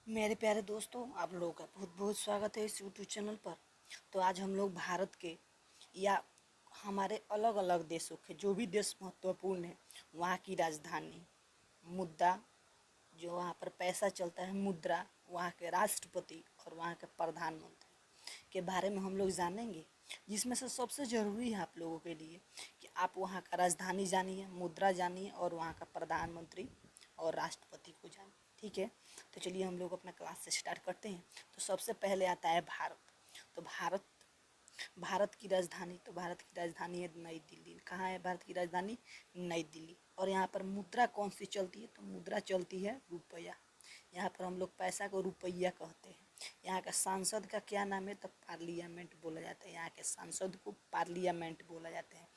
मेरे प्यारे दोस्तों, आप लोगों का बहुत बहुत स्वागत है इस यूट्यूब चैनल पर। तो आज हम लोग भारत के या हमारे अलग अलग देशों के जो भी देश महत्वपूर्ण है वहाँ की राजधानी, मुद्दा, जो वहाँ पर पैसा चलता है, मुद्रा, वहाँ के राष्ट्रपति और वहाँ के प्रधानमंत्री के बारे में हम लोग जानेंगे। जिसमें से सबसे ज़रूरी है आप लोगों के लिए कि आप वहाँ का राजधानी जानिए, मुद्रा जानिए और वहाँ का प्रधानमंत्री और राष्ट्रपति को जानिए। ठीक है, तो चलिए हम लोग अपना क्लास से स्टार्ट करते हैं। तो सबसे पहले आता है भारत। तो भारत की राजधानी, तो भारत की राजधानी है नई दिल्ली। कहाँ है भारत की राजधानी? नई दिल्ली। और यहाँ पर मुद्रा कौन सी चलती है? तो मुद्रा चलती है रुपया। यहाँ पर हम लोग पैसा को रुपया कहते हैं। यहाँ का सांसद का क्या नाम है? तो पार्लियामेंट बोला जाता है। यहाँ के सांसद को पार्लियामेंट बोला जाता है।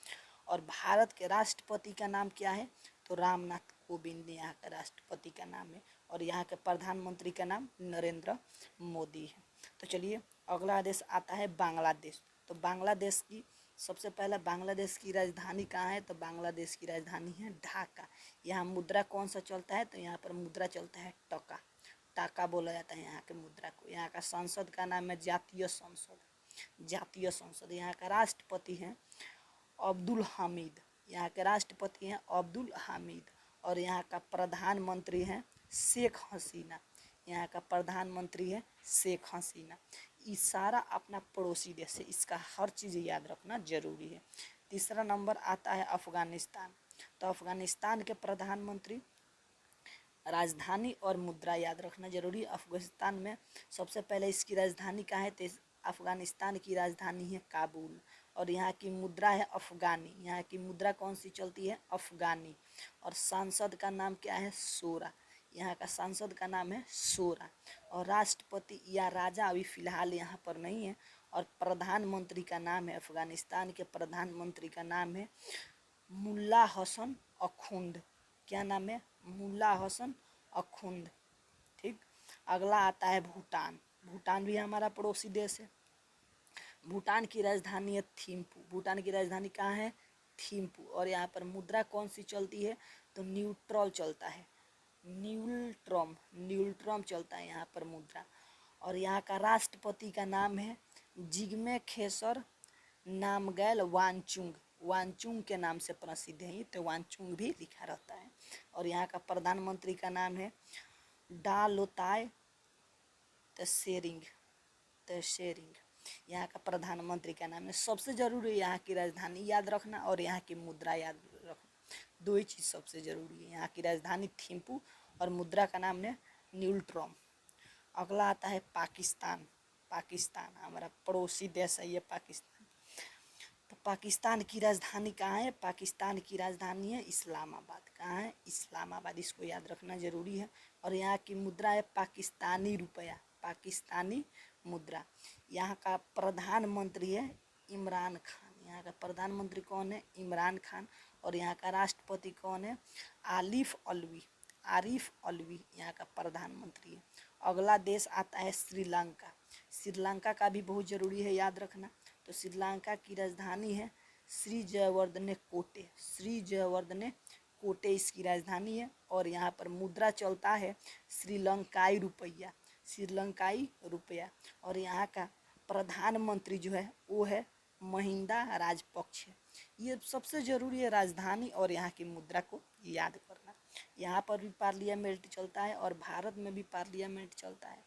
और भारत के राष्ट्रपति का नाम क्या है? तो रामनाथ कोविंद यहाँ का राष्ट्रपति का नाम है। और यहाँ के प्रधानमंत्री का नाम नरेंद्र मोदी है। तो चलिए अगला देश आता है बांग्लादेश। तो बांग्लादेश की सबसे पहला बांग्लादेश की राजधानी कहाँ है? तो बांग्लादेश की राजधानी है ढाका। यहाँ मुद्रा कौन सा चलता है? तो यहाँ पर मुद्रा चलता है टका। टाका बोला जाता है यहाँ के मुद्रा को। यहाँ का संसद का नाम है जातीय संसद। जातीय संसद। यहाँ का राष्ट्रपति है अब्दुल हामिद। यहाँ के राष्ट्रपति हैं अब्दुल हामिद। और यहाँ का प्रधानमंत्री है शेख हसीना। यहाँ का प्रधानमंत्री है शेख हसीना। ये सारा अपना पड़ोसी देश है, इसका हर चीज़ याद रखना जरूरी है। तीसरा नंबर आता है अफगानिस्तान। तो अफगानिस्तान के प्रधानमंत्री, राजधानी और मुद्रा याद रखना जरूरी है। अफगानिस्तान में सबसे पहले इसकी राजधानी कहाँ है? तो अफगानिस्तान की राजधानी है काबुल। और यहाँ की मुद्रा है अफगानी। यहाँ की मुद्रा कौन सी चलती है? अफगानी। और सांसद का नाम क्या है? शोरा। यहाँ का सांसद का नाम है शोरा। और राष्ट्रपति या राजा अभी फिलहाल यहाँ पर नहीं है। और प्रधानमंत्री का नाम है, अफगानिस्तान के प्रधानमंत्री का नाम है मुल्ला हसन अखुंद। क्या नाम है? मुल्ला हसन अखुंद। ठीक। अगला आता है भूटान। भूटान भी हमारा पड़ोसी देश है। भूटान की राजधानी है थिम्पू। भूटान की राजधानी कहाँ है? थिम्पू। और यहाँ पर मुद्रा कौन सी चलती है? तो न्यूट्रल चलता है। न्यूट्रम चलता है यहाँ पर मुद्रा। और यहाँ का राष्ट्रपति का नाम है जिग्मे खेसर नामग्याल वांगचुक। वांगचुक के नाम से प्रसिद्ध है, तो वांगचुक भी लिखा रहता है। और यहाँ का प्रधानमंत्री का नाम है डालोताय तसेरिंग। यहाँ का प्रधानमंत्री का नाम है। सबसे जरूरी है यहाँ की राजधानी याद रखना और यहाँ की मुद्रा याद रखना। दो ही चीज़ सबसे जरूरी है, यहाँ की राजधानी थिम्पू और मुद्रा का नाम है न्यूट्रम। अगला आता है पाकिस्तान। पाकिस्तान हमारा पड़ोसी देश है ये पाकिस्तान। तो पाकिस्तान की राजधानी कहाँ है? पाकिस्तान की राजधानी है इस्लामाबाद। कहाँ है? इस्लामाबाद। इसको याद रखना जरूरी है। और यहाँ की मुद्रा है पाकिस्तानी रुपया। पाकिस्तानी मुद्रा। यहाँ का प्रधानमंत्री है इमरान खान। यहाँ का प्रधानमंत्री कौन है? इमरान खान। और यहाँ का राष्ट्रपति कौन है? आरिफ अलवी यहाँ का प्रधानमंत्री है। अगला देश आता है श्रीलंका। श्रीलंका का भी बहुत ज़रूरी है याद रखना। तो श्रीलंका की राजधानी है श्री जयवर्धने कोटे। श्री जयवर्धने कोटे इसकी राजधानी है। और यहाँ पर मुद्रा चलता है श्रीलंकाई रुपया। श्रीलंकाई रुपया। और यहाँ का प्रधानमंत्री जो है वो है महिंदा राजपक्ष। ये सबसे ज़रूरी है राजधानी और यहाँ की मुद्रा को याद करना। यहाँ पर भी पार्लियामेंट चलता है और भारत में भी पार्लियामेंट चलता है।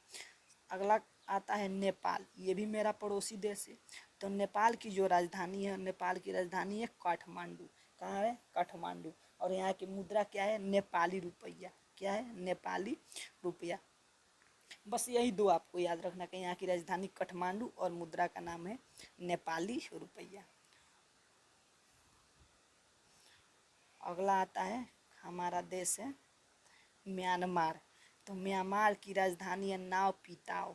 अगला आता है नेपाल। ये भी मेरा पड़ोसी देश है। तो नेपाल की जो राजधानी है, नेपाल की राजधानी है काठमांडू। कहाँ है? काठमांडू। और यहाँ की मुद्रा क्या है? नेपाली रुपया। क्या है? नेपाली रुपया। बस यही दो आपको याद रखना कि यहाँ की राजधानी काठमांडू और मुद्रा का नाम है नेपाली रुपया। अगला आता है हमारा देश है म्यांमार। तो म्यांमार की राजधानी है नावपीताओ।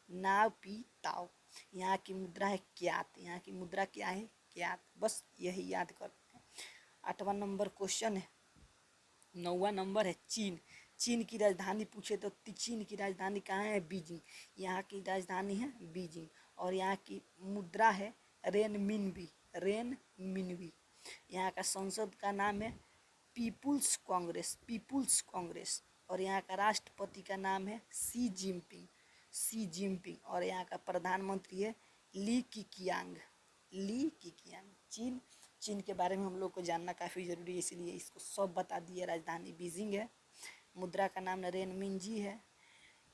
नावपीताओ। यहाँ की मुद्रा है क्यात। यहाँ की मुद्रा क्या है? क्यात। बस यही याद करते हैं। 8वां नंबर क्वेश्चन है। 9वां नंबर है चीन। चीन की राजधानी पूछे तो चीन की राजधानी कहाँ है? बीजिंग। यहाँ की राजधानी है बीजिंग। और यहाँ की मुद्रा है रेनमिनबी। रेनमिनबी। यहाँ का संसद का नाम है पीपुल्स कांग्रेस। पीपुल्स कांग्रेस। और यहाँ का राष्ट्रपति का नाम है शी जिनपिंग, शी जिनपिंग। और यहाँ का प्रधानमंत्री है ली किकियांग, ली किकियांग। चीन, चीन के बारे में हम लोग को जानना काफ़ी ज़रूरी है, इसलिए इसको सब बता दिए। राजधानी बीजिंग है, मुद्रा का नाम रेनमिनजी है।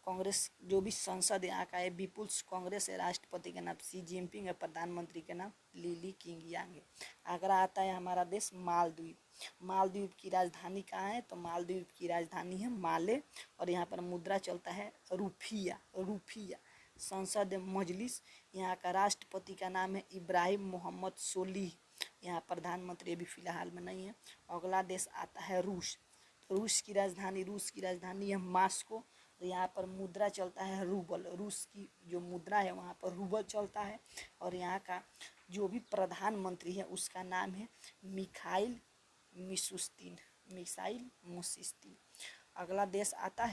कांग्रेस जो भी संसद यहाँ का है पीपुल्स कांग्रेस है, राष्ट्रपति का नाम शी जिनपिंग है, प्रधानमंत्री का नाम ली किंगयांग है। अगला आता है हमारा देश मालदीव। मालदीव की राजधानी कहाँ है? तो मालदीव की राजधानी है माले, और यहाँ पर मुद्रा चलता है रुपया, रुपया। संसद मजलिस, यहाँ का राष्ट्रपति का नाम है इब्राहिम मोहम्मद सोलीह, यहाँ प्रधानमंत्री अभी फिलहाल में नहीं है। अगला देश आता है रूस। तो रूस की राजधानी है मास्को, तो यहाँ पर मुद्रा चलता है रूबल, रूस की जो मुद्रा है वहाँ पर रूबल चलता है। और यहाँ का जो भी प्रधानमंत्री है उसका नाम है मिखाइल मिशुस्तिन, मिसाइल मुसिस्तिन। अगला देश आता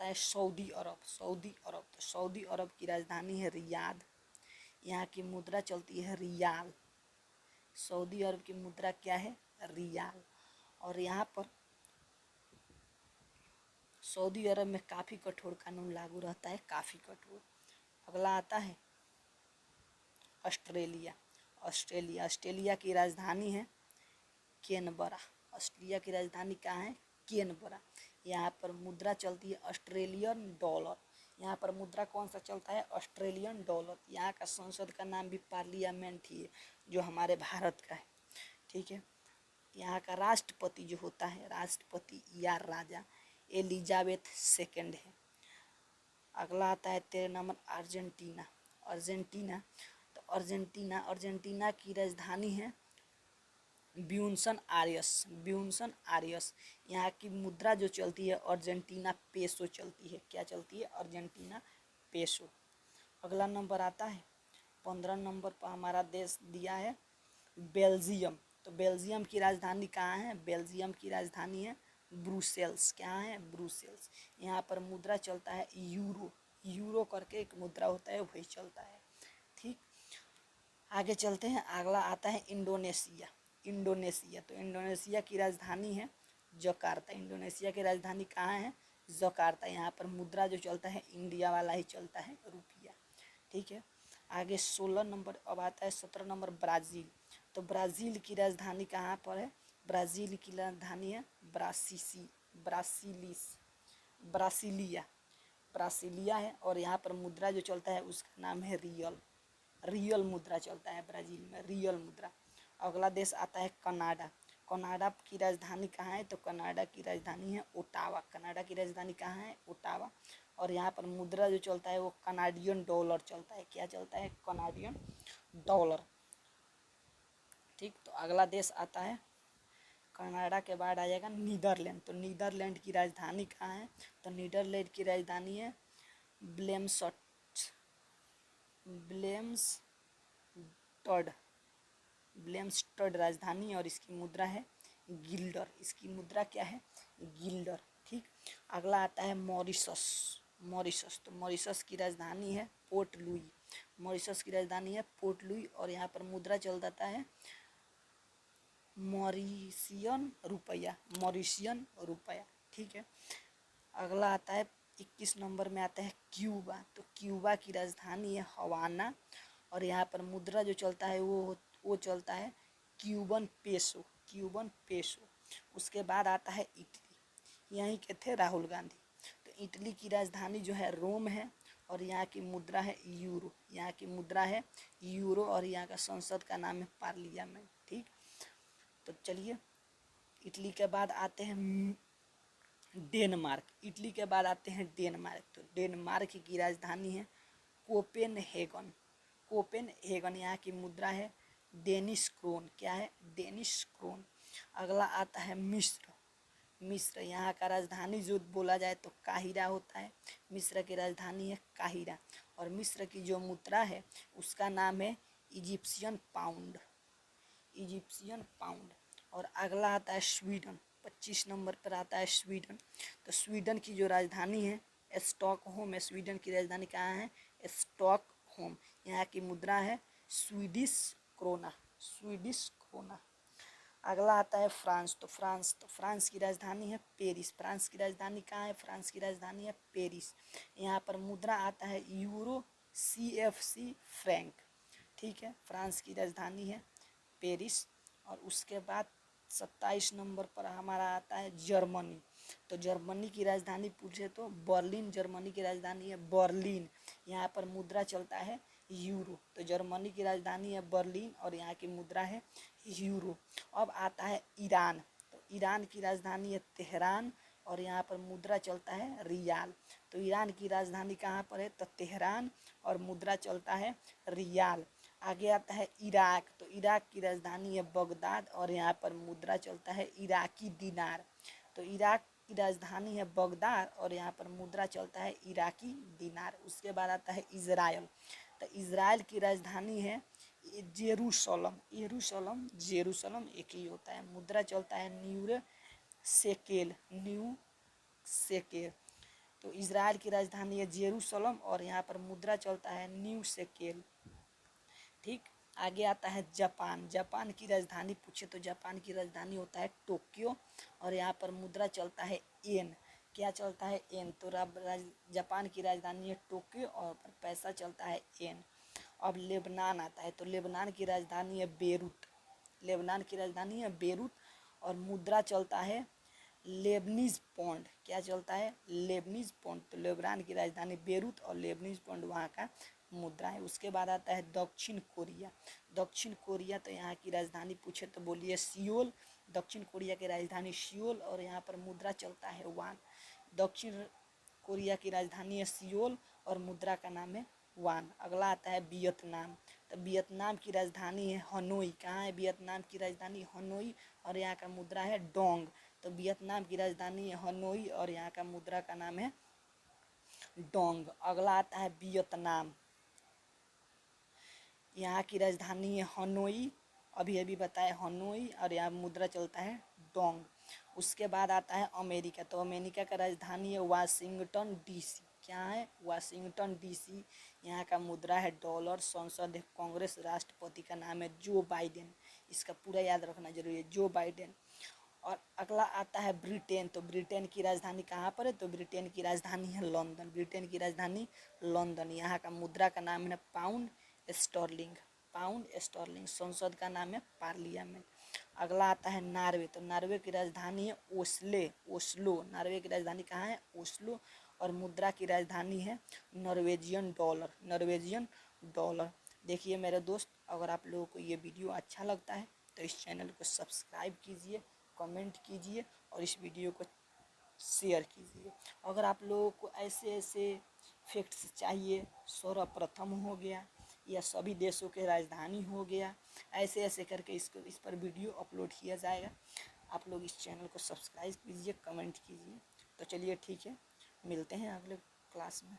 है सऊदी अरब, सऊदी अरब। तो सऊदी अरब की राजधानी है रियाद, यहाँ की मुद्रा चलती है रियाल। सऊदी अरब की मुद्रा क्या है? रियाल। और यहाँ पर सऊदी अरब में काफ़ी कठोर कानून लागू रहता है, काफ़ी कठोर। अगला आता है ऑस्ट्रेलिया। ऑस्ट्रेलिया, ऑस्ट्रेलिया की राजधानी है कैनबरा। ऑस्ट्रेलिया की राजधानी कहाँ है? कैनबरा। यहाँ पर मुद्रा चलती है ऑस्ट्रेलियन डॉलर। यहाँ पर मुद्रा कौन सा चलता है? Australian dollar. यहाँ का संसद का नाम भी पार्लियामेंट ही है, जो हमारे भारत का है, ठीक है। यहाँ का राष्ट्रपति जो होता है, राष्ट्रपति या राजा एलिजाबेथ सेकेंड है। अगला आता है 13 नंबर अर्जेंटीना। अर्जेंटीना, तो अर्जेंटीना की राजधानी है ब्यूनसन आयर्स, ब्यूनसन आयर्स। यहाँ की मुद्रा जो चलती है अर्जेंटीना पेसो चलती है। क्या चलती है? Argentina peso. अगला नंबर आता है 15 नंबर पर हमारा देश दिया है बेल्जियम। तो बेल्जियम की राजधानी कहाँ है? बेल्जियम की राजधानी है ब्रुसेल्स। क्या है? ब्रुसेल्स। यहाँ पर मुद्रा चलता है यूरो, यूरो करके एक मुद्रा होता है वही चलता है, ठीक। आगे चलते हैं, अगला आता है इंडोनेशिया। इंडोनेशिया, तो इंडोनेशिया की राजधानी है जकार्ता। इंडोनेशिया की राजधानी कहाँ है? जकार्ता। यहाँ पर मुद्रा जो चलता है इंडिया वाला ही चलता है, रुपया, ठीक है। आगे 16 नंबर, अब आता है 17 नंबर ब्राज़ील। तो ब्राज़ील की राजधानी कहाँ पर है? ब्राज़ील की राजधानी है ब्रासिलिया, ब्रासिलिया है। और यहाँ पर मुद्रा जो चलता है उसका नाम है रियल, रियल मुद्रा चलता है ब्राज़ील में, रियल मुद्रा। अगला देश आता है कनाडा। कनाडा की राजधानी कहाँ है? तो कनाडा की राजधानी है ओटावा। कनाडा की राजधानी कहाँ है? ओटावा। और यहाँ पर मुद्रा जो चलता है वो कनाडियन डॉलर चलता है। क्या चलता है? कनाडियन डॉलर, ठीक। तो अगला देश आता है, कनाडा के बाद आ जाएगा नीदरलैंड। तो नीदरलैंड की राजधानी कहाँ है? तो नीदरलैंड की राजधानी है ब्लेमस्टड, ब्लेमस्टड, ब्लेमस्टड राजधानी। और इसकी मुद्रा है गिल्डर। इसकी मुद्रा क्या है? गिल्डर, ठीक। अगला आता है मॉरिशस। मॉरिशस, तो मॉरिशस की राजधानी है पोर्ट लुई। मॉरिशस की राजधानी है पोर्ट लुई। और यहाँ पर मुद्रा चल जाता है मॉरिशियन रुपया, मॉरिशियन रुपया, ठीक है। अगला आता है 21 नंबर में आता है क्यूबा। तो क्यूबा की राजधानी है हवाना। और यहाँ पर मुद्रा जो चलता है वो चलता है क्यूबन पेसो, क्यूबन पेसो। उसके बाद आता है इटली, यहीं के थे राहुल गांधी। तो इटली की राजधानी जो है रोम है। और यहाँ की मुद्रा है यूरो, यहाँ की मुद्रा है यूरो। और यहाँ का संसद का नाम है पार्लियामेंट, ठीक। तो चलिए, इटली के बाद आते हैं डेनमार्क। इटली के बाद आते हैं डेनमार्क। तो डेनमार्क की राजधानी है कोपेनहेगन, कोपेनहेगन। यहाँ की मुद्रा है डेनिश क्रोन। क्या है? Danish krone. अगला आता है मिस्र। मिस्र, यहाँ का राजधानी जो बोला जाए तो काहिरा होता है। मिस्र की राजधानी है काहिरा। और मिस्र की जो मुद्रा है उसका नाम है इजिप्शियन पाउंड, इजिप्शियन पाउंड। और अगला आता है स्वीडन। 25 नंबर पर आता है स्वीडन। तो स्वीडन की जो राजधानी है स्टॉकहोम है। स्वीडन की राजधानी कहाँ है? स्टॉकहोम। यहाँ की मुद्रा है स्वीडिश क्रोना, स्वीडिश क्रोना। अगला आता है फ्रांस। तो फ्रांस की राजधानी है पेरिस। फ्रांस की राजधानी कहाँ है? फ्रांस की राजधानी है पेरिस। यहाँ पर मुद्रा आता है यूरो, CFC फ्रैंक। ठीक है, फ्रांस की राजधानी है पेरिस। और उसके बाद 27 नंबर पर हमारा आता है जर्मनी। तो जर्मनी की राजधानी पूछे तो बर्लिन जर्मनी की राजधानी है बर्लिन। यहाँ पर मुद्रा चलता है यूरो। तो जर्मनी की राजधानी है बर्लिन और यहाँ की मुद्रा है यूरो। अब आता है ईरान। तो ईरान की राजधानी है तेहरान और यहाँ पर मुद्रा चलता है रियाल। तो ईरान की राजधानी कहाँ पर है? तो तेहरान और मुद्रा चलता है रियाल। आगे आता है इराक। तो इराक की राजधानी है बगदाद और यहाँ पर मुद्रा चलता है इराकी दिनार। तो इराक की राजधानी है बगदाद और यहाँ पर मुद्रा चलता है इराकी दिनार। उसके बाद आता है इज़राइल। तो इज़राइल की राजधानी है जेरूशलम। जेरूशलम एक ही होता है। मुद्रा चलता है न्यू सेकेल। तो इज़राइल की राजधानी है जेरूशलम और यहाँ पर मुद्रा चलता है न्यू सेकेल। ठीक, आगे आता है जापान। जापान की राजधानी पूछे तो जापान की राजधानी होता है टोक्यो और यहाँ पर मुद्रा चलता है येन। क्या चलता है? येन। तो जापान की राजधानी है टोक्यो और पैसा चलता है येन। अब लेबनान आता है। तो लेबनान की राजधानी है बेरूत। लेबनान की राजधानी है बेरूत और मुद्रा चलता है लेबनीज पौंड। क्या चलता है? Lebanese pond. तो लेबनान की राजधानी बेरूत और लेबनीज पौंड वहाँ का मुद्रा है। उसके बाद आता है दक्षिण कोरिया। दक्षिण कोरिया, तो यहाँ की राजधानी पूछे तो बोलिए सियोल। दक्षिण कोरिया की राजधानी सियोल और यहाँ पर मुद्रा चलता है वान। दक्षिण कोरिया की राजधानी है सियोल और मुद्रा का नाम है वान। अगला आता है वियतनाम। तो वियतनाम की राजधानी है हनोई। कहाँ है वियतनाम की राजधानी? हनोई और यहाँ का मुद्रा है डोंग। तो वियतनाम की राजधानी है हनोई और यहाँ का मुद्रा का नाम है डोंग। अगला आता है वियतनाम। यहाँ की राजधानी है हनोई, अभी अभी बताया हनोई और यहाँ मुद्रा चलता है डोंग। उसके बाद आता है अमेरिका। तो अमेरिका का राजधानी है वाशिंगटन डीसी। क्या है? Washington DC. यहाँ का मुद्रा है डॉलर। संसद है कांग्रेस। राष्ट्रपति का नाम है जो बाइडेन। इसका पूरा याद रखना जरूरी है, जो बाइडेन। और अगला आता है ब्रिटेन। तो ब्रिटेन की राजधानी कहाँ पर है? तो ब्रिटेन की राजधानी है लंदन। ब्रिटेन की राजधानी लंदन। यहाँ का मुद्रा का नाम है पाउंड स्टर्लिंग। Pound sterling. संसद का नाम है पार्लियामेंट। अगला आता है नॉर्वे। तो नॉर्वे की राजधानी है ओस्लो। नॉर्वे की राजधानी कहाँ है? ओस्लो और मुद्रा की राजधानी है नॉर्वेजियन डॉलर। देखिए मेरे दोस्त, अगर आप लोगों को ये वीडियो अच्छा लगता है तो इस चैनल को सब्सक्राइब कीजिए, कमेंट कीजिए और इस वीडियो को शेयर कीजिए। अगर आप लोगों को ऐसे ऐसे फैक्ट्स चाहिए, सर्वप्रथम हो गया या सभी देशों के राजधानी हो गया, ऐसे ऐसे करके इस पर वीडियो अपलोड किया जाएगा। आप लोग इस चैनल को सब्सक्राइब कीजिए, कमेंट कीजिए। तो चलिए ठीक है, मिलते हैं अगले क्लास में।